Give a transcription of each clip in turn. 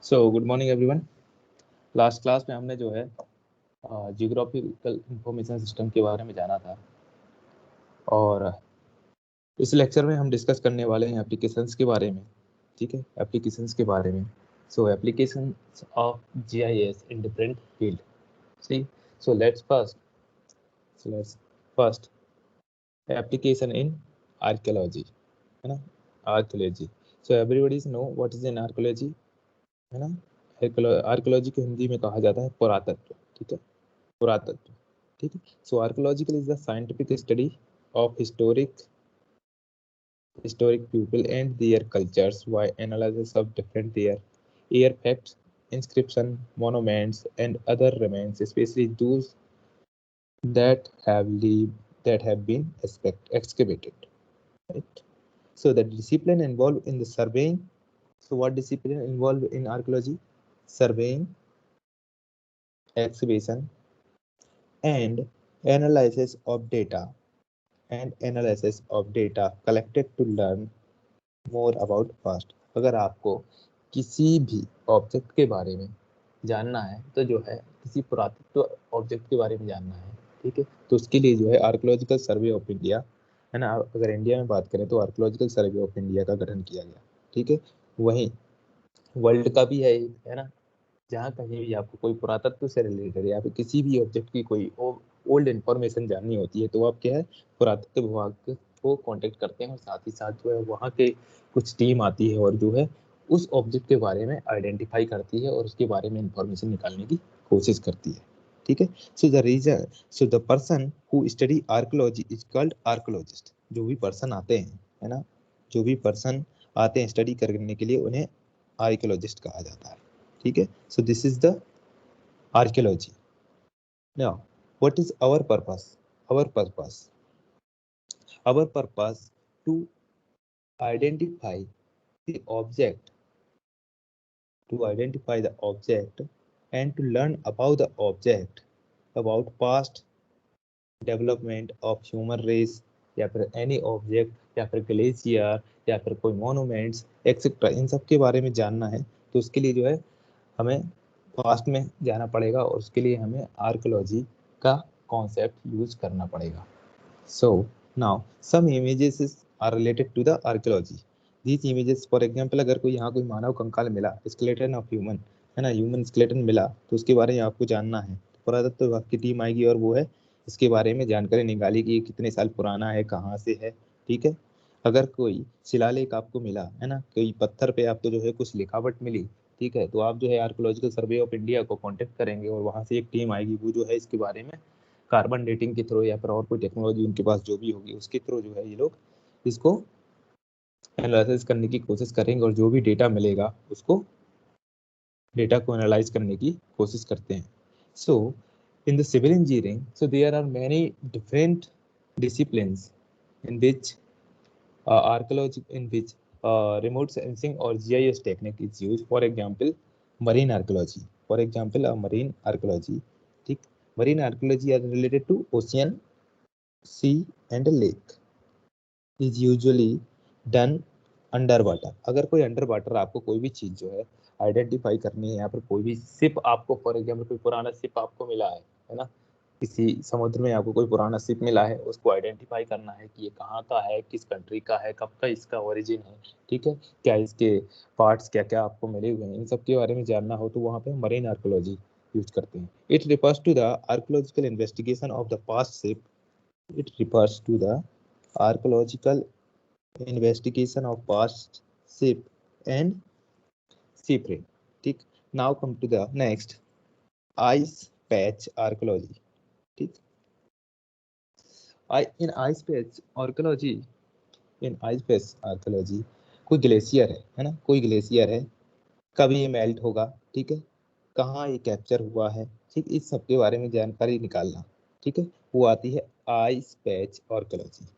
So good morning everyone. Last class में हमने जो है जियोग्राफिकल इंफॉर्मेशन सिस्टम के बारे में जाना था और इस लेक्चर में हम डिस्कस करने वाले हैं एप्लीकेशंस के बारे में। ठीक है, एप्लीकेशंस के बारे में। So applications of GIS in different field. See so let's first application in archaeology, है ना। Archaeology, so everybody know what is in archaeology, है ना। आर्कियोलॉजी को हिंदी में कहा जाता है पुरातत्व। ठीक है, पुरातत्व। ठीक है, so archaeological is the scientific study of historic people and their cultures by analysis of different their artifacts, inscription, monuments, and other remains, especially those that have been excavated. Right. So the discipline involved in the surveying. So what discipline involved in archaeology? Surveying, excavation, and analysis of data collected to learn more about past. अगर आपको किसी भी object के बारे में जानना है तो जो है किसी पुरातत्व ऑब्जेक्ट के बारे में जानना है, ठीक है, तो उसके लिए जो है आर्कियोलॉजिकल सर्वे ऑफ इंडिया, है ना। अगर इंडिया में बात करें तो आर्कियोलॉजिकल सर्वे ऑफ इंडिया का गठन किया गया। ठीक है, वहीं वर्ल्ड का भी है ना। जहाँ कहीं भी आपको कोई पुरातत्व से रिलेटेड या फिर किसी भी ऑब्जेक्ट की कोई ओल्ड इन्फॉर्मेशन जाननी होती है तो आप क्या है पुरातत्व विभाग को कांटेक्ट करते हैं और साथ ही साथ जो है वहाँ के कुछ टीम आती है और जो है उस ऑब्जेक्ट के बारे में आइडेंटिफाई करती है और उसके बारे में इंफॉर्मेशन निकालने की कोशिश करती है। ठीक है, so the person who study archaeology is called archaeologist. जो भी पर्सन आते हैं, है ना, जो भी पर्सन आते हैं स्टडी करने के लिए उन्हें आर्कियोलॉजिस्ट कहा जाता है। ठीक है, so this is the archaeology. Now what is our purpose? Our purpose to identify the object and to learn about the object, about past development of human race, या फिर एनी ऑब्जेक्ट या फिर glacier या फिर कोई monuments etcetera, इन सब के बारे में जानना है तो उसके लिए जो है हमें पास्ट में जाना पड़ेगा और उसके लिए हमें आर्कियोलॉजी का कॉन्सेप्ट यूज करना पड़ेगा। So now some images are related to the archaeology. These images, for example, अगर कोई यहाँ कोई मानव कंकाल मिला, स्केलेटन ऑफ ह्यूमन, है ना, ह्यूमन स्केलेटन मिला तो उसके बारे में आपको जानना है। पुरातत्व विभाग की टीम आएगी और वो है इसके बारे में जानकारी निकाली कि ये कितने साल पुराना है, कहाँ से है। ठीक है, अगर कोई शिलालेख आपको मिला, है ना, कोई पत्थर पे आपको जो है कुछ लिखावट मिली, ठीक है, तो आप जो है आर्कियोलॉजिकल सर्वे ऑफ इंडिया को कांटेक्ट करेंगे और वहां से एक टीम आएगी, वो जो है इसके बारे में कार्बन डेटिंग के थ्रू या फिर और कोई टेक्नोलॉजी उनके पास जो भी होगी उसके थ्रू जो है ये लोग इसको एनालिसिस करने की कोशिश करेंगे और जो भी डेटा मिलेगा उसको डेटा को एनालाइज करने की कोशिश करते हैं। सो in the civil engineering, so there are many different disciplines in which archaeology, in which remote sensing or GIS technique is used. For example, marine archaeology. For example, marine archaeology. ठीक, marine archaeology are related to ocean, sea and lake. Is usually done under water. अगर कोई under water आपको कोई भी चीज जो है identify करनी है या फिर कोई भी शिप आपको, फॉर एग्जाम्पल कोई पुराना शिप आपको मिला है ना, किसी समुद्र में आपको कोई पुराना शिप मिला है, उसको आइडेंटिफाई करना है कि ये कहाँ का है, किस कंट्री का है, कब का इसका ओरिजिन है, ठीक है, क्या इसके पार्ट्स क्या क्या आपको मिले हुए हैं, इन सब के बारे में जानना हो तो वहाँ पे मरीन आर्कियोलॉजी यूज करते हैं। It refers to the archaeological investigation of the past ship. It refers to the archaeological investigation of past ship and shipwreck. ठीक, now come to the next, ice patch archaeology. ठीक, in ice patch archaeology, कोई glacier है ना, कोई glacier है, कब ये melt होगा, ठीक है, कहाँ ये कैप्चर हुआ है, ठीक, इस सब के बारे में जानकारी निकालना, ठीक है, वो आती है ice patch archaeology.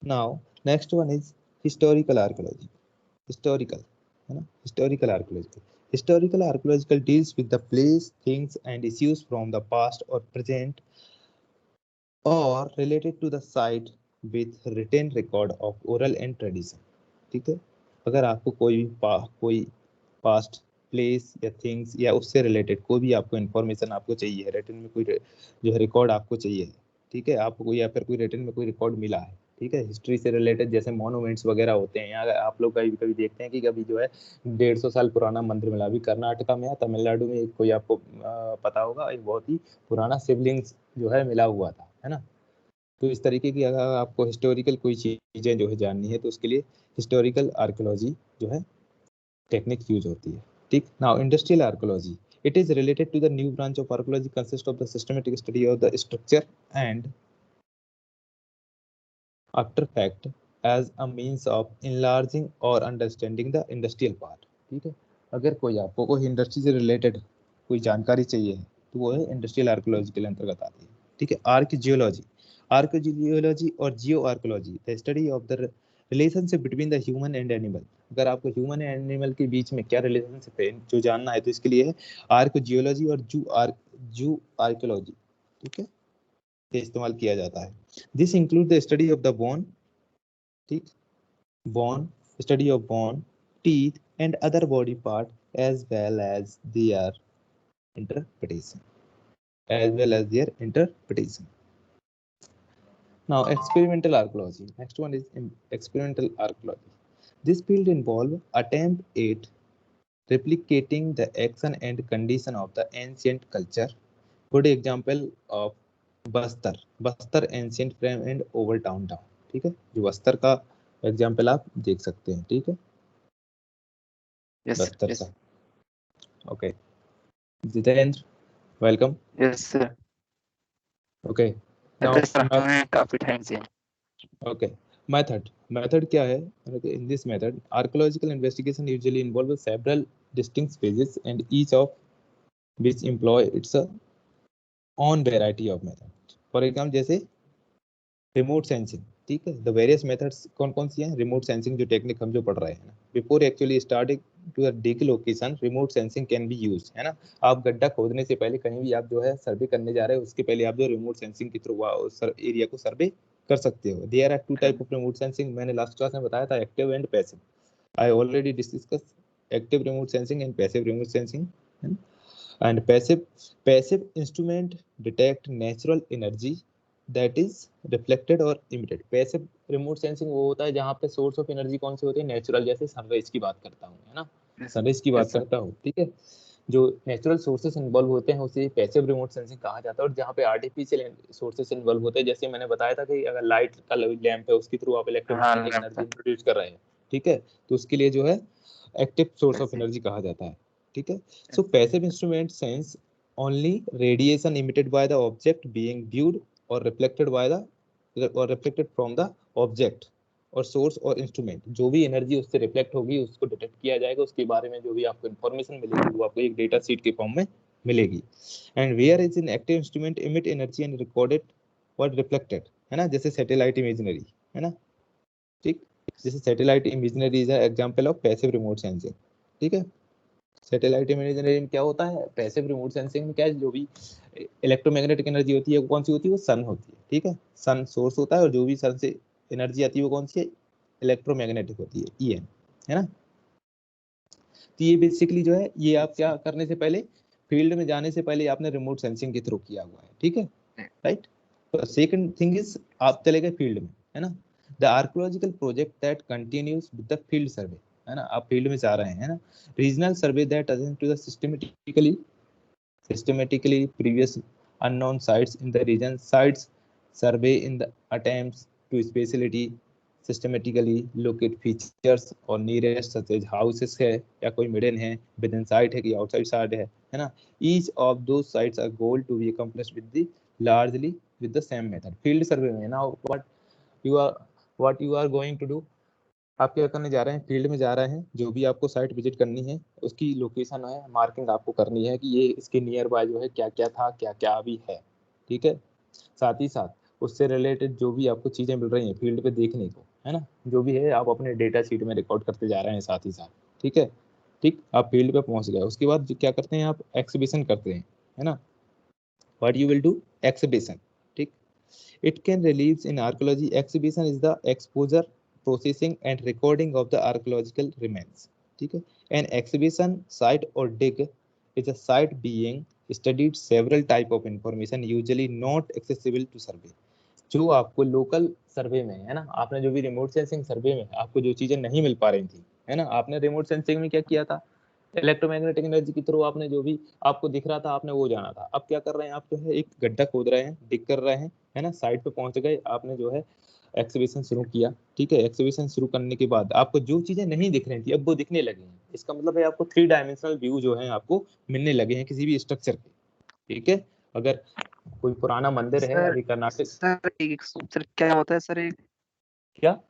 Now next one is historical archaeology. Historical, है ना, historical archaeological. Historical archaeological deals with the place, things and issues from the past or present or related to the site with written record of oral and tradition। ठीक है, अगर आपको कोई past place या things या उससे related कोई भी आपको इन्फॉर्मेशन आपको चाहिए, रिटन में कोई जो है रिकॉर्ड आपको चाहिए, ठीक है, आपको कोई या फिर कोई रिटन में कोई रिकॉर्ड मिला है, ठीक है, हिस्ट्री से रिलेटेड, जैसे मॉन्यूमेंट्स वगैरह होते हैं, यहाँ आप लोग कभी कभी देखते हैं कि कभी जो है 150 साल पुराना मंदिर मिला, अभी कर्नाटका में या तमिलनाडु में कोई आपको पता होगा, एक बहुत ही पुराना शिवलिंग जो है मिला हुआ था, है ना। तो इस तरीके की अगर आपको हिस्टोरिकल कोई चीजें जो है जाननी है तो उसके लिए हिस्टोरिकल आर्कियोलॉजी जो है टेक्निक यूज होती है, ठीक। Now industrial archaeology, it is related to the new branch of archaeology consists of the systematic study of the structure and artifact as a means of enlarging or understanding the industrial part, ठीक है। अगर कोई आपको कोई industry से related कोई जानकारी चाहिए तो वो है इंडस्ट्रियल आर्कियोलॉजी के अंतर्गत आती है, ठीक है। आर्कियोलॉजी, आर्कियोलॉजी और geo archaeology, the study of the relationship between the human and animal. अगर आपको ह्यूमन एंड एनिमल के बीच में क्या रिलेशनशिप है जो जानना है तो इसके लिए है आर्कियोलॉजी और जू आर्कियोलॉजी, ठीक है, ये इस्तेमाल किया जाता है। This include the study of the bone, ठीक, bone, study of bone, teeth and other body part as well as their interpretation, as well as their interpretation. Now, experimental archaeology. Next one is experimental archaeology. This field involves attempt at replicating the action and condition of the ancient culture. Good example of Bastar, Bastar ancient frame and Oval town town, ठीक है, जो बस्तर का example आप देख सकते हैं, ठीक है, Yes, बस्तर yes, का। Okay, Jitendra, welcome. yes, sir. Okay, now अरे सर हमें काफी टाइम से। ओके, मेथड क्या है? In this method, archaeological investigation usually involves several distinct phases and each of which employ its own variety of methods. For example, जैसे remote sensing, ठीक है, the various methods कौन कौन सी हैं? रिमोट सेंसिंग जो technique हम जो पढ़ रहे हैं ना, before actually starting to dig location, remote sensing can be use, है ना। आप गड्ढा खोदने से पहले कहीं भी आप जो है सर्वे करने जा रहे हो उसके पहले आप जो रिमोट सेंसिंग के थ्रू एरिया को सर्वे कर सकते हो। There are two type of remote sensing, मैंने लास्ट क्लास में बताया था, active and passive. I already discuss active remote sensing and passive remote sensing. And passive instrument detect natural energy that is reflected और emitted. Passive remote sensing वो होता है जहाँ पे सोर्स ऑफ एनर्जी कौन सी होती है? नेचुरल, जैसे सनराइज की बात करता हूँ, है ना, सनराइज की बात करता हूँ, ठीक है, जो नेचुरल सोर्सेस इन्वॉल्व होते हैं उसे पैसिव रिमोट सेंसिंग कहा जाता है। और जहाँ पे आर्टिफिशियल सोर्सेस इन्वॉल्व होते हैं, जैसे मैंने बताया था कि अगर लाइट का लैंप है उसके थ्रू आप इलेक्ट्रोमैग्नेटिक एनर्जी प्रोड्यूस कर रहे हैं, ठीक है, तो उसके लिए जो है एक्टिव सोर्स ऑफ एनर्जी कहा जाता है, ठीक है। So passive instrument sense only radiation emitted by the object being viewed or reflected by the or reflected from the object और सोर्स और इंस्ट्रूमेंट, जो भी एनर्जी उससे रिफ्लेक्ट होगी उसको डिटेक्ट किया जाएगा, उसके बारे में जो भी आपको इन्फॉर्मेशन मिलेगी वो आपको एक डेटा शीट के फॉर्म में मिलेगी। And where is in active instrument emit energy and recorded what reflected, है ना, जैसे सैटेलाइट इमेजनरी, है ना, ठीक, जैसे satellite imagery is example of passive remote sensing, ठीक है। सैटेलाइट इमेजरी में क्या होता है? पैसिव रिमोट सेंसिंग में क्या है, जो भी इलेक्ट्रोमैग्नेटिक एनर्जी होती है वो कौन सी होती है? वो सन होती है, ठीक है, सन सोर्स होता है और जो भी सन से एनर्जी आती है वो कौन सी है? इलेक्ट्रोमैग्नेटिक होती है, ईएम, है ना। तो ये बेसिकली जो है ये आप क्या करने से पहले, फील्ड में जाने से पहले आपने रिमोट सेंसिंग के थ्रू किया हुआ है, ठीक है, राइट। तो सेकंड थिंग इज आप चले गए फील्ड में, है ना, the archaeological project that continues with the field survey, है ना, आप फील्ड में जा रहे हैं, है ना। Regional survey that attend to the systematically previous unknown sites in the region, sites survey in the attempts to specially systematically locate features और nearest such as houses है या कोई midden है, within site है कि outside site है ना। each of those sites are goal to be accomplished with the largely with the same method। field survey में now what you are going to do, आप क्या करने जा रहे हैं? फील्ड में जा रहे हैं, जो भी आपको साइट विजिट करनी है उसकी लोकेशन है मार्किंग आपको करनी है कि ये इसके नियर बाय जो है क्या क्या था, क्या क्या अभी है, ठीक है। साथ ही साथ उससे रिलेटेड जो भी आपको चीजें मिल रही हैं फील्ड पे देखने को, है ना, जो भी है आप अपने डेटा शीट में रिकॉर्ड करते जा रहे हैं साथ ही साथ, ठीक है, ठीक। आप फील्ड पे पहुंच गए, उसके बाद क्या करते हैं? आप एक्सिबिशन करते हैं, है ना, what you will do, exhibition, ठीक। It can release in archaeology, exhibition is the exposure, processing and recording of the archaeological remains, ठीक है। An exhibition site or dig is a site being studied several type of information usually not accessible to survey. जो आपको local सर्वे में है ना, आपने जो भी रिमोट सेंसिंग सर्वे में आपको जो चीजें नहीं मिल पा रही थी है ना, आपने रिमोट सेंसिंग में क्या किया था, इलेक्ट्रोमैग्नेटिक एनर्जी के थ्रू आपने जो भी आपको दिख रहा था आपने वो जाना था। अब क्या कर रहे हैं आप, जो है एक गड्ढा खोद रहे हैं, डिग कर रहे हैं है ना, साइट पे पहुंच गए, आपने जो है एक्सिबिशन शुरू किया। ठीक है, एक्सिबिशन शुरू करने के बाद आपको जो चीजें नहीं दिख रही थी अब वो दिखने लगी हैं। इसका मतलब है आपको 3 डायमेंशनल व्यू जो है आपको मिलने लगे हैं किसी भी स्ट्रक्चर के। ठीक है, अगर कोई पुराना मंदिर है सर अभी कर्नाटक, सर क्या होता है सर? क्या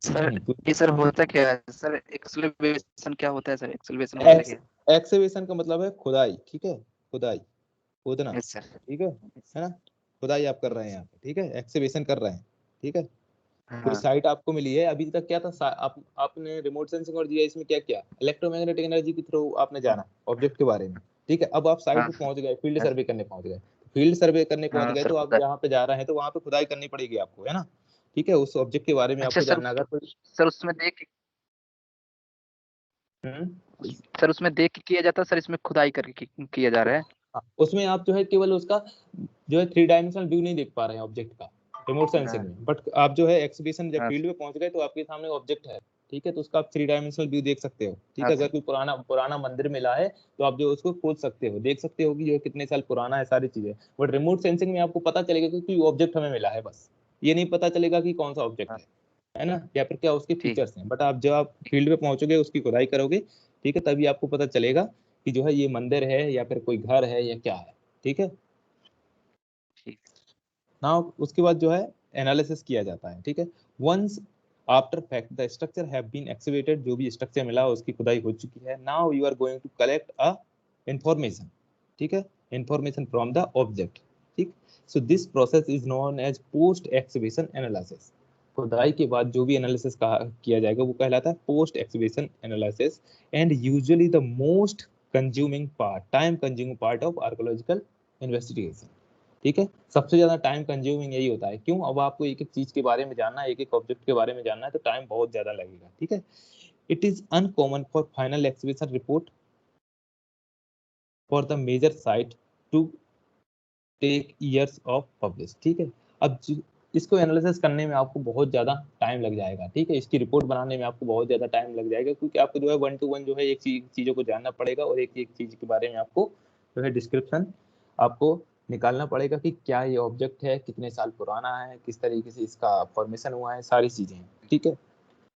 सर ये सर होता क्या है सर? एक्सकवेशन क्या होता है सर? एक्सकवेशन होता है क्या? एक्सिबिशन का मतलब है खुदाई। ठीक है, खुदाई, खोदना। Yes sir. ठीक है ना, खुदाई आप कर रहे हैं यहाँ पे। ठीक है, एक्सिबिशन कर रहे हैं। ठीक है, कोई हाँ साइट आपको मिली है, अभी तक क्या था आपने रिमोट सेंसिंग और जीआईएस में क्या किया, इलेक्ट्रोमैग्नेटिक एनर्जी के थ्रू आपने जाना ऑब्जेक्ट के बारे में। ठीक है, अब आप साइट हाँ पे पहुंच गए, फील्ड हाँ सर्वे करने पहुंच गए, फील्ड सर्वे करने पहुंच हाँ गए सर तो आप होता है। जहाँ पे जा रहे हैं तो वहाँ पे खुदाई करनी पड़ेगी आपको, है ना। ठीक है, उस ऑब्जेक्ट के बारे में अच्छा आपको सर, जानना, अगर कोई सर उसमें देख के हम्म, सर उसमें देख के किया जाता है सर? इसमें खुदाई करके किया जा रहा है? हाँ, उसमें आप जो है केवल उसका जो है 3 डायमेंशनल व्यू नहीं देख पा रहे हैं ऑब्जेक्ट का रिमोट सेंसिंग हाँ में, बट आप जो है एक्सिबिशन जब हाँ फील्ड में पहुंच गए तो आपके सामने ऑब्जेक्ट है। ठीक है, तो उसका आप 3 डायमेंशनल व्यू देख सकते हो। ठीक हाँ है, अगर सर। कोई पुराना पुराना मंदिर मिला है तो आप जो उसको खोज सकते हो, देख सकते हो कि जो कितने साल पुराना है, सारी चीजें। बट रिमोट सेंसिंग में आपको पता चलेगा कि कोई ऑब्जेक्ट हमें मिला है, बस ये नहीं पता चलेगा कि कौन सा ऑब्जेक्ट हाँ, है ना, या फिर क्या उसके ठीक फीचर्स हैं। बट आप जब आप फील्ड में पहुंचोगे, उसकी खुदाई करोगे, ठीक है, तभी आपको पता चलेगा कि जो है ये मंदिर है या फिर कोई घर है या क्या है। ठीक है, ठीक। ना उसके बाद जो है एनालिसिस किया जाता है। ठीक है, once after fact the structure have been activated, जो भी स्ट्रक्चर मिला उसकी खुदाई हो चुकी है, now you are going to collect a information. ठीक है, इंफॉर्मेशन फ्रॉम द ऑब्जेक्ट। ठीक, so this process is known as post exhibition analysis. खुदाई के बाद जो भी एनालिसिस किया जाएगा वो कहलाता है post exhibition analysis, and usually the most consuming part, time consuming part of archaeological investigation. ठीक है, सबसे ज्यादा टाइम कंज्यूमिंग यही होता है। क्यों, अब आपको एक एक चीज के बारे में जानना है, एक एक ऑब्जेक्ट के बारे में जानना है, तो टाइम बहुत ज्यादा लगेगा। ठीक है, it is uncommon for final exhibition report for the major site to take years of publish. ठीक है, अब इसको एनालिसिस करने में आपको बहुत ज्यादा टाइम लग जाएगा। ठीक है, इसकी रिपोर्ट बनाने में आपको बहुत ज्यादा टाइम लग जाएगा, क्योंकि आपको जो है 1 to 1 जो है एक चीजों को जानना पड़ेगा, और एक एक चीज के बारे में आपको जो है डिस्क्रिप्शन आपको निकालना पड़ेगा कि क्या ये ऑब्जेक्ट है, कितने साल पुराना है, किस तरीके से इसका फॉर्मेशन हुआ है, सारी चीजें। ठीक है,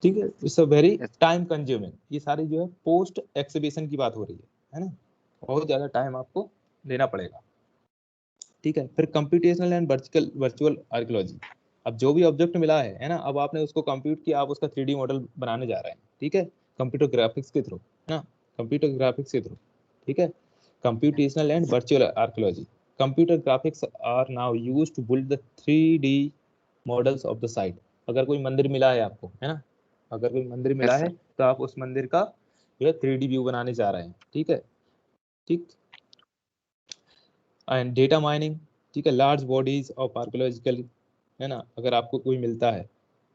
ठीक है, it's a very yes time consuming. ये सारी जो है पोस्ट एक्सिबिशन की बात हो रही है ना, बहुत ज्यादा टाइम आपको देना पड़ेगा। ठीक है, फिर computational and virtual virtual archaeology. अब जो भी ऑब्जेक्ट मिला है ना, अब आपने उसको कंप्यूट किया, आप उसका 3D मॉडल बनाने जा रहे हैं। ठीक है, कंप्यूटर ग्राफिक्स के थ्रू, है ना, कंप्यूटर ग्राफिक्स के थ्रू। ठीक है, computational and virtual archaeology, computer graphics are now used to build the 3D models of the site. अगर कोई मंदिर मिला है आपको, है ना, अगर कोई मंदिर मिला यस है सर। तो आप उस मंदिर का जो है 3D व्यू बनाने जा रहे हैं। ठीक है, ठीक, एंड डेटा माइनिंग। ठीक है, लार्ज बॉडीज ऑफ आर्कोलॉजिकल, है ना, अगर आपको कोई मिलता है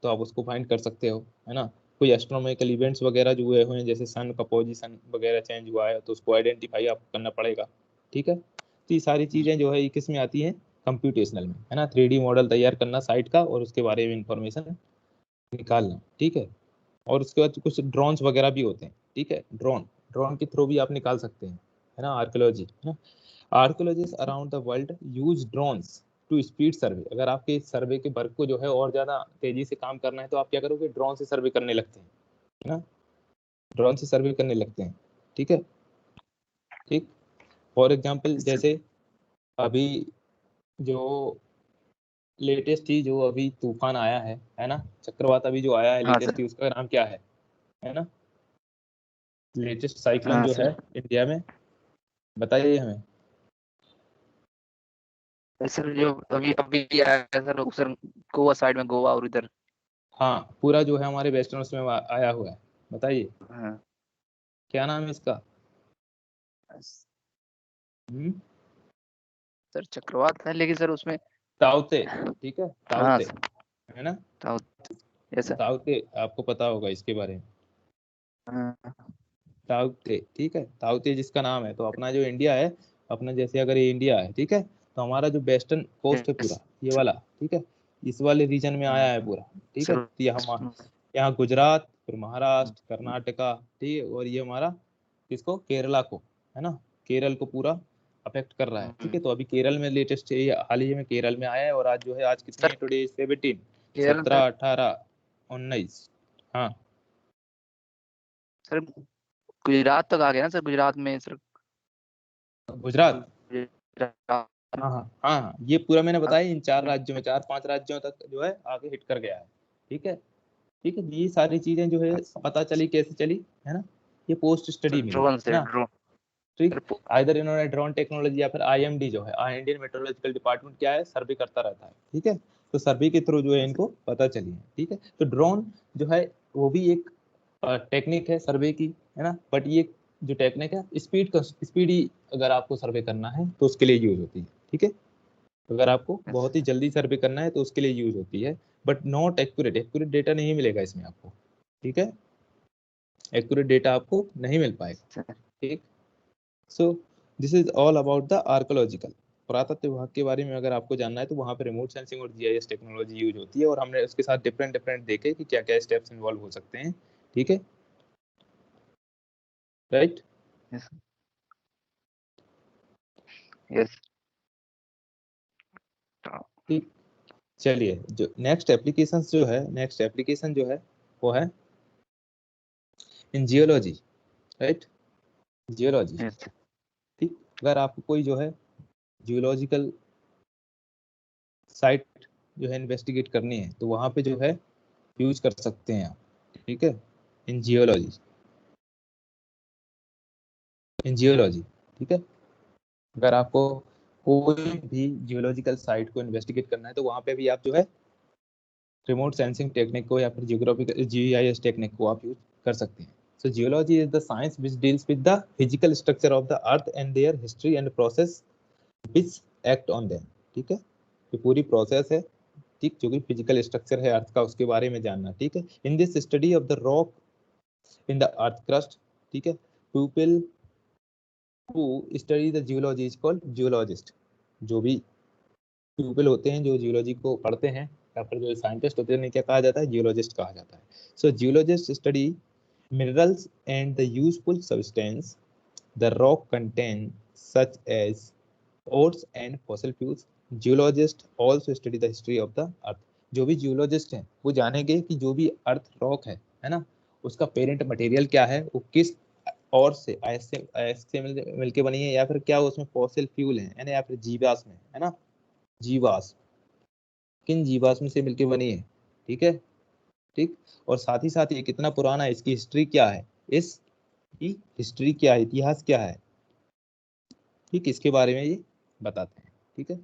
तो आप उसको फाइंड कर सकते हो, है ना। कोई एस्ट्रोनॉमिकल इवेंट्स वगैरह जो हुए हैं, जैसे सन का पोजीशन वगैरह चेंज हुआ है, तो उसको आइडेंटिफाई आपको करना पड़ेगा। ठीक है, तो ये सारी चीज़ें जो है ये किस में आती हैं, कंप्यूटेशनल में, है ना। 3D मॉडल तैयार करना साइट का और उसके बारे में इंफॉर्मेशन निकालना। ठीक है, और उसके बाद कुछ ड्रोन्स वगैरह भी होते हैं। ठीक है, ड्रोन ड्रोन के थ्रू भी आप निकाल सकते हैं, है ना, आर्कियोलॉजी, है ना। Archaeologist around the world use drones to speed survey. अगर आपके सर्वे के वर्क को जो है और ज्यादा तेजी से काम करना है तो आप क्या करोगे, ड्रोन से सर्वे करने लगते हैं, है ना, ड्रोन से सर्वे करने लगते हैं। ठीक है, ठीक, फॉर एग्जांपल यस सर। जैसे अभी जो लेटेस्ट ही जो अभी तूफान आया है ना, चक्रवात अभी जो आया है हाँ लेटेस्ट सर। ही, उसका नाम क्या है ना, लेटेस्ट साइक्लोन हाँ जो है सर। इंडिया में, बताइए हमें। सर जो अभी अभी आया है सर, सर गोवा साइड में, गोवा और इधर। हाँ, पूरा जो है हमारे वेस्टर्न में आया हुआ है, बताइए हाँ क्या नाम है इसका। हम्म, सर चक्रवात है, लेकिन सर उसमें ताउते। ठीक है, हाँ ताउते, सर। है ना, यस सर। ताउते, आपको पता होगा इसके बारे में। हाँ, ताउते, ठीक है, ताउते जिसका नाम है। तो अपना जो इंडिया है, अपना जैसे अगर ये इंडिया है, ठीक है, तो हमारा जो वेस्टर्न कोस्ट है पूरा yes, ये वाला, ठीक है, इस वाले रीजन में आया है हाँ, पूरा, ठीक है। सर, तो यहाँ गुजरात, फिर महाराष्ट्र, कर्नाटका, ठीक है, और ये हमारा किसको, केरला को, है ना, केरल को पूरा अफेक्ट कर रहा है, ठीक है। तो अभी केरल में लेटेस्ट हाल ही में केरल में आया है, और आज जो है, आज कितनी सर है, टुडे 17, केरल में 17, 18, 19, हाँ सर गुजरात तक आ गया ना सर, गुजरात में सर, गुजरात, गुजरात हाँ हाँ हाँ हाँ, ये पूरा मैंने बताया, इन 4 राज्यों में, 4-5 राज्यों तक जो है आगे हिट कर गया है, ठीक है। ठीक है, ये सारी चीजें जो है पता चली, कैसे चली, है ना, ये पोस्ट स्टडी मिली, ड्रोन है से ना, ड्रोन ठीक। आइदर इन्होंने ड्रोन टेक्नोलॉजी, या फिर आईएमडी जो है, इंडियन मेट्रोलॉजिकल डिपार्टमेंट क्या है, सर्वे करता रहता है, ठीक है। तो सर्वे के थ्रू जो है इनको पता चली है, ठीक है। तो ड्रोन जो है वो भी एक टेक्निक है सर्वे की, है ना, बट ये जो टेक्निक है स्पीडी, अगर आपको सर्वे करना है तो उसके लिए यूज होती है, ठीक है। अगर आपको बहुत ही जल्दी सर्वे करना है तो उसके लिए यूज होती है, बट नॉट एक्यूरेट, डेटा नहीं मिलेगा इसमें आपको, ठीक है, एक्यूरेट डेटा आपको नहीं मिल पाएगा, ठीक। So this is all about the archaeological, पुरातत्व विभाग के बारे में अगर आपको जानना है तो वहाँ पे रिमोट सेंसिंग और जीआईएस टेक्नोलॉजी यूज होती है, और हमने उसके साथ डिफरेंट डिफरेंट देखे कि क्या क्या स्टेप्स इन्वॉल्व हो सकते हैं, ठीक है, राइट। यस। ठीक, चलिए, जो नेक्स्ट एप्लीकेशन जो है वो है इन जियोलॉजी, राइट, जियोलॉजी, ठीक। अगर आपको कोई जो है जियोलॉजिकल साइट जो है इन्वेस्टिगेट करनी है तो वहाँ पे जो है यूज कर सकते हैं आप, ठीक है, इन जियोलॉजी, ठीक है। अगर आपको कोई भी जियोलॉजिकल साइट को इन्वेस्टिगेट करना है तो वहाँ पे भी आप जो है रिमोट सेंसिंग टेक्निक को, या फिर जियोग्राफिकल जीआईएस टेक्निक को आप यूज कर सकते हैं। So geology is the science which deals with the physical structure of the earth and their history and process which act on them, ठीक है। ये पूरी प्रोसेस है, ठीक, जो कि फिजिकल स्ट्रक्चर है अर्थ का, उसके बारे में जानना, ठीक है। In this study of the rock in the earth crust, ठीक है, people who study the geology is called geologist. जो भी पीपल होते हैं जो जियोलॉजी को पढ़ते हैं, या फिर जो साइंटिस्ट होते हैं, उन्हें क्या कहा जाता है, जियोलॉजिस्ट कहा जाता है। सो geologist study minerals and the useful substance the rock contain such as ores and fossil fuels. Geologist also study the history of the earth. जो भी जियोलॉजिस्ट हैं वो जानेंगे कि जो भी अर्थ रॉक है ना, उसका पेरेंट मटेरियल क्या है, वो किस और से ऐसे मिलके बनी है, या फिर क्या उसमें फॉसिल फ्यूल है ना, या फिर जीवाश्म है ना, जीवाश्म किन जीवाश्म से मिलके बनी है, ठीक है, ठीक। और साथ ही साथ ये कितना पुराना है, इसकी हिस्ट्री क्या है, इसकी हिस्ट्री क्या है, इतिहास क्या है, ठीक, इसके बारे में ये बताते हैं, ठीक है।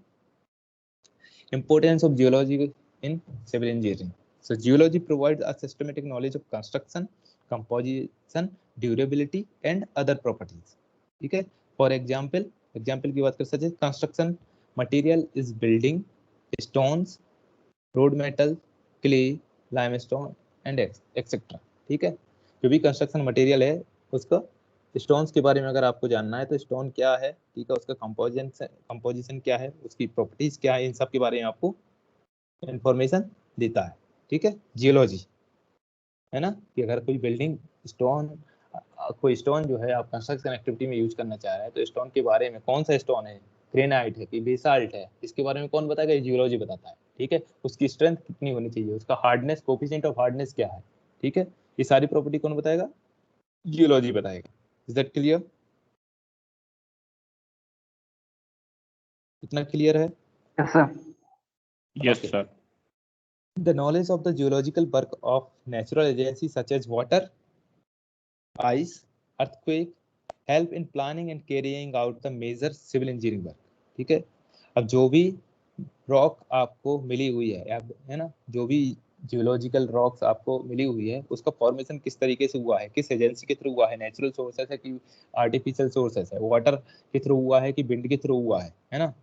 Importance of geology in civil engineering. So geology provides a systematic knowledge of construction, composition, durability and other properties. ठीक है, फॉर एग्जाम्पल की बात कर सकते हैं, construction material is building stones, road metal, clay, limestone and etcetera, ठीक है। जो भी कंस्ट्रक्शन मटेरियल है उसका, स्टोन्स के बारे में अगर आपको जानना है तो स्टोन क्या है, ठीक है, उसका कंपोजिशन क्या है, उसकी प्रॉपर्टीज क्या है, इन सब के बारे में आपको इंफॉर्मेशन देता है, ठीक है, जियोलॉजी, है ना। कि अगर कोई बिल्डिंग स्टोन, कोई स्टोन जो है आप कंस्ट्रक्शन एक्टिविटी में यूज करना चाह रहे हैं तो स्टोन के बारे में, कौन सा स्टोन है, ग्रेनाइट है कि बेसाल्ट है, इसके बारे में कौन बताएगा, जियोलॉजी बताता है, ठीक है। उसकी स्ट्रेंथ कितनी होनी चाहिए, उसका हार्डनेस, कोफिशिएंट ऑफ हार्डनेस क्या है, ठीक है, ये सारी प्रॉपर्टी कौन बताएगा, जियोलॉजी बताएगा। इज दैट क्लियर, इतना क्लियर है? Yes sir. Yes, Okay. sir. The knowledge of the geological work of natural agencies such as water, ice, earthquake help in planning and carrying out the major civil engineering work, ठीक है। अब जो भी rock आपको मिली हुई है ना, जो भी जियोलॉजिकल रॉक्स आपको मिली हुई है उसका फॉर्मेशन किस तरीके से हुआ है, किस एजेंसी के थ्रू हुआ है, नेचुरल सोर्सेस है कि आर्टिफिशियल सोर्सेस है, वाटर के थ्रू हुआ है कि विंड के थ्रू हुआ है ना,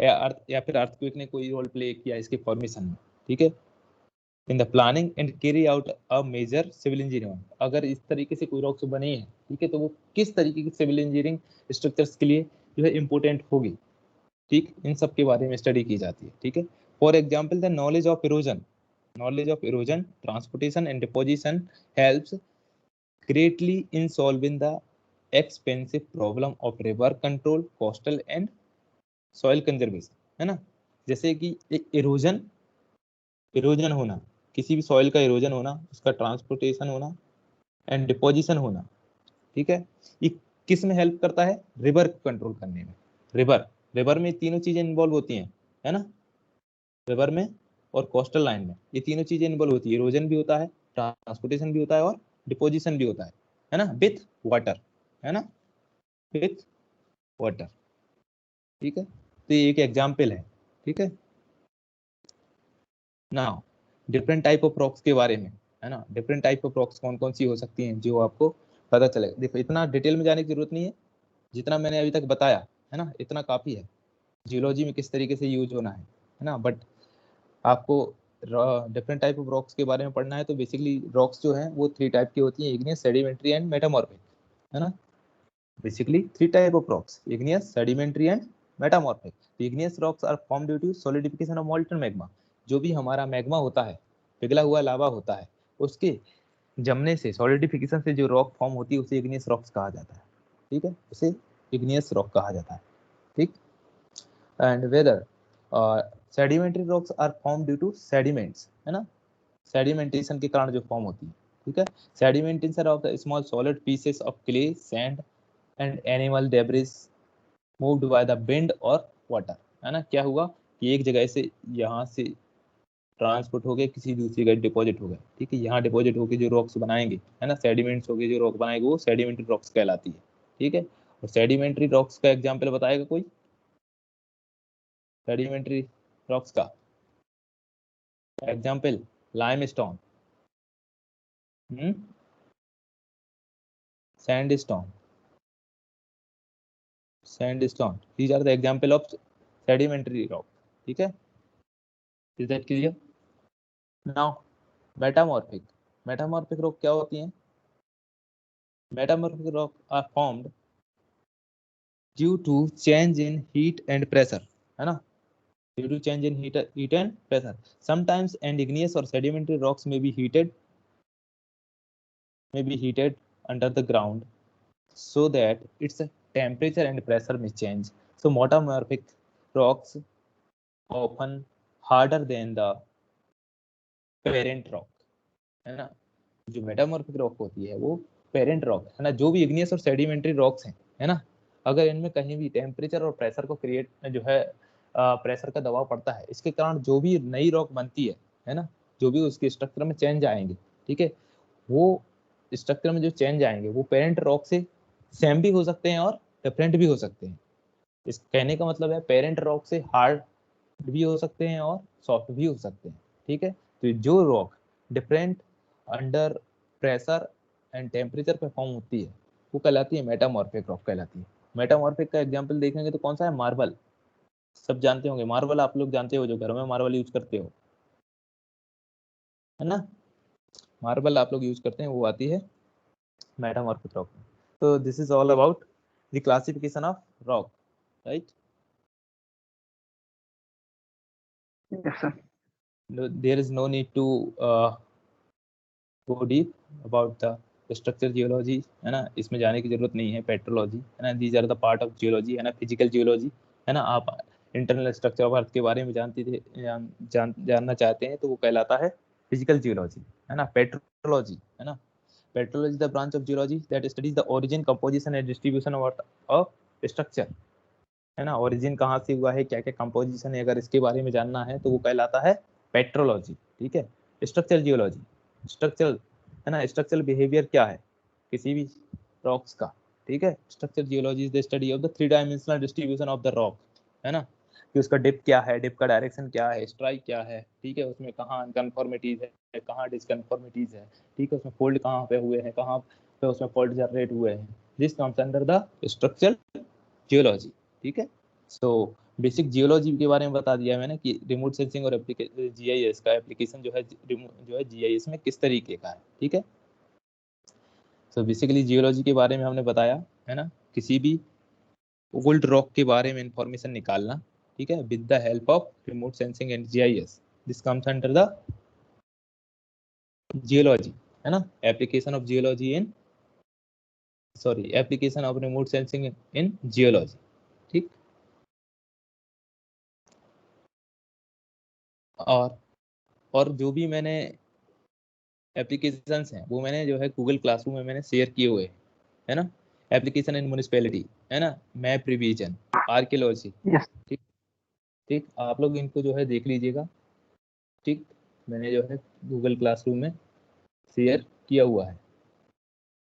या फिर अर्थक्वेक ने कोई रोल प्ले किया इसके फॉर्मेशन में, ठीक है। In the planning and carry out a major civil engineering. अगर इस तरीके से कोई रॉक्स बनी है, ठीक है, तो वो किस तरीके की सिविल इंजीनियरिंग स्ट्रक्चर्स के लिए जो है इंपॉर्टेंट होगी, ठीक, इन सब के बारे में स्टडी की जाती है, ठीक है। For example the knowledge of erosion, transportation and deposition helps greatly in solving the expensive problem of river control, coastal and soil conservation, है ना। जैसे कि इरोजन होना, किसी भी सॉइल का इरोजन होना, उसका ट्रांसपोर्टेशन होना एंड डिपोजिशन होना, ठीक है, ये किस में हेल्प करता है, रिवर कंट्रोल करने में। रिवर में तीनों चीजें इन्वॉल्व होती हैं, है ना, रिवर में और कोस्टल लाइन में ये तीनों चीजें इन्वॉल्व होती है, इरोजन भी होता है, ट्रांसपोर्टेशन भी होता है और डिपोजिशन भी होता है ना, विथ वाटर, है ना, विथ वाटर, ठीक है। तो ये एक एग्जाम्पल है, ठीक है। Now different type of rocks के बारे में, है ना, डिफरेंट टाइप ऑफ रॉक्स कौन कौन सी हो सकती हैं जो आपको पता चलेगा। देखो इतना डिटेल में जाने की जरूरत नहीं है, जितना मैंने अभी तक बताया है ना, इतना काफी है, जियोलॉजी में किस तरीके से यूज होना है ना। बट आपको डिफरेंट टाइप ऑफ रॉक्स के बारे में पढ़ना है तो बेसिकली रॉक्स जो है वो 3 टाइप की होती है, इग्नियस, सेडिमेंट्री एंड मेटामॉर्फिक, है ना। Basically 3 type of rocks, igneous, sedimentary and metamorphic. Igneous rocks are form due to solidification of molten magma. जो भी हमारा मैग्मा होता है, पिघला हुआ लावा होता है, उसके जमने से, सॉलिडिफिकेशन से जो रॉक फॉर्म होती है उसे इग्नियस रॉक्स कहा जाता है, ठीक है, उसे इग्नियस रॉक कहा जाता है, ठीक। And weather sedimentary rocks are form due to sediments, है ना, सेडिमेंटेशन के कारण जो फॉर्म होती है, ठीक है। Sedimentation of the small solid pieces of clay, sand and animal debris moved by the wind और वाटर, है ना। क्या हुआ कि एक जगह से यहाँ से ट्रांसपोर्ट हो गए, किसी दूसरी जगह डिपॉजिट हो गए, ठीक है, यहाँ डिपॉजिट होकर जो रॉक्स बनाएंगे, है ना, सेडिमेंट्स होकर जो रॉक बनाएंगे वो सेडिमेंट्री रॉक्स कहलाती है, ठीक है। और सेडिमेंट्री रॉक्स का एग्जाम्पल बताएगा कोई, सेडिमेंट्री रॉक्स का example, limestone, sandstone, these are the example of sedimentary rock, ठीक है। is that clear? now metamorphic rock क्या होती हैं? metamorphic rock are formed due to change in heat and pressure, है ना, due to change in heat and pressure. Sometimes and igneous or sedimentary rocks may be heated under the ground so that its temperature and pressure may change. So metamorphic rocks often harder than the parent rock, है ना। जो metamorphic rock होती है वो parent rock है ना, जो भी इग्नियस और सेडिमेंट्री रॉक्स हैं, है ना, अगर इनमें कहीं भी टेम्परेचर और प्रेशर को क्रिएट जो है प्रेशर का दबाव पड़ता है, इसके कारण जो भी नई रॉक बनती है ना, जो भी उसके स्ट्रक्चर में चेंज आएंगे, ठीक है, वो स्ट्रक्चर में जो चेंज आएंगे वो पेरेंट रॉक से सेम भी हो सकते हैं और डिफरेंट भी हो सकते हैं। इस कहने का मतलब है पेरेंट रॉक से हार्ड भी हो सकते हैं और सॉफ्ट भी हो सकते हैं, ठीक है। तो जो rock different under pressure and temperature पे फॉर्म होती है वो कहलाती है मेटामॉर्फिक रॉक कहलाती है। मेटामॉर्फिक का एग्जांपल देखेंगे तो कौन सा है, मार्बल, सब जानते होंगे मार्बल, आप लोग जानते हो जो घर में मार्बल यूज करते हो, है ना, मार्बल आप लोग यूज करते हैं, वो आती है मेटामॉर्फिक रॉक में। तो this is all about the classification of rock, right. Yes, sir. There is no need to go deep about the structure geology, है ना, इसमें जाने की जरूरत नहीं है, पेट्रोलॉजी, है ना, these are the part of geology, है ना, फिजिकल जियोलॉजी, है ना। आप इंटरनल स्ट्रक्चर ऑफ अर्थ के बारे में जानते थे, जानना चाहते हैं तो वो कहलाता है फिजिकल जियोलॉजी, है ना। पेट्रोलॉजी, है ना, petrology the branch of geology that studies the origin, composition and distribution of structure, है ना, ओरिजिन कहाँ से हुआ है, क्या क्या कंपोजिशन है, अगर इसके बारे में जानना है तो वो कहलाता है पेट्रोलॉजी, ठीक है। स्ट्रक्चर जियोलॉजी, स्ट्रक्चरल, है ना, स्ट्रक्चरल बिहेवियर क्या है किसी भी रॉक्स का, ठीक है। Structure geology is the study of the 3 dimensional distribution of the rock, है ना, कि उसका डिप क्या है, डिप का डायरेक्शन क्या है, स्ट्राइक क्या है, ठीक है, उसमें कहाँ अनकन्फॉर्मिटीज है, कहाँ डिसकन्फॉर्मिटीज है, ठीक है, उसमें फोल्ड कहाँ पे हुए हैं, कहाँ पे उसमें फॉल्ट जनरेट हुए हैं, this comes under the structural geology, ठीक है। सो बेसिक जियोलॉजी के बारे में बता दिया मैंने कि रिमोट सेंसिंग और जीआईएस का एप्लीकेशन जो है जीआईएस में किस तरीके का है, ठीक है। तो बेसिकली जियोलॉजी के बारे में हमने बताया है ना, किसी भी ओल्ड रॉक के बारे में इंफॉर्मेशन निकालना, ठीक है, with the help of remote sensing and GIS, this comes under the geology, है ना, application of geology in application of remote sensing in geology, ठीक। और जो भी मैंने एप्लीकेशंस हैं वो मैंने जो है गूगल क्लासरूम में मैंने शेयर किए हुए हैं, है ना। एप्लीकेशन इन म्युनिसिपैलिटी, है ना, मैप रिवीजन, आर्कियोलॉजी, यस। ठीक। ठीक, आप लोग इनको जो है देख लीजिएगा, ठीक। मैंने जो है गूगल क्लासरूम में शेयर किया हुआ है।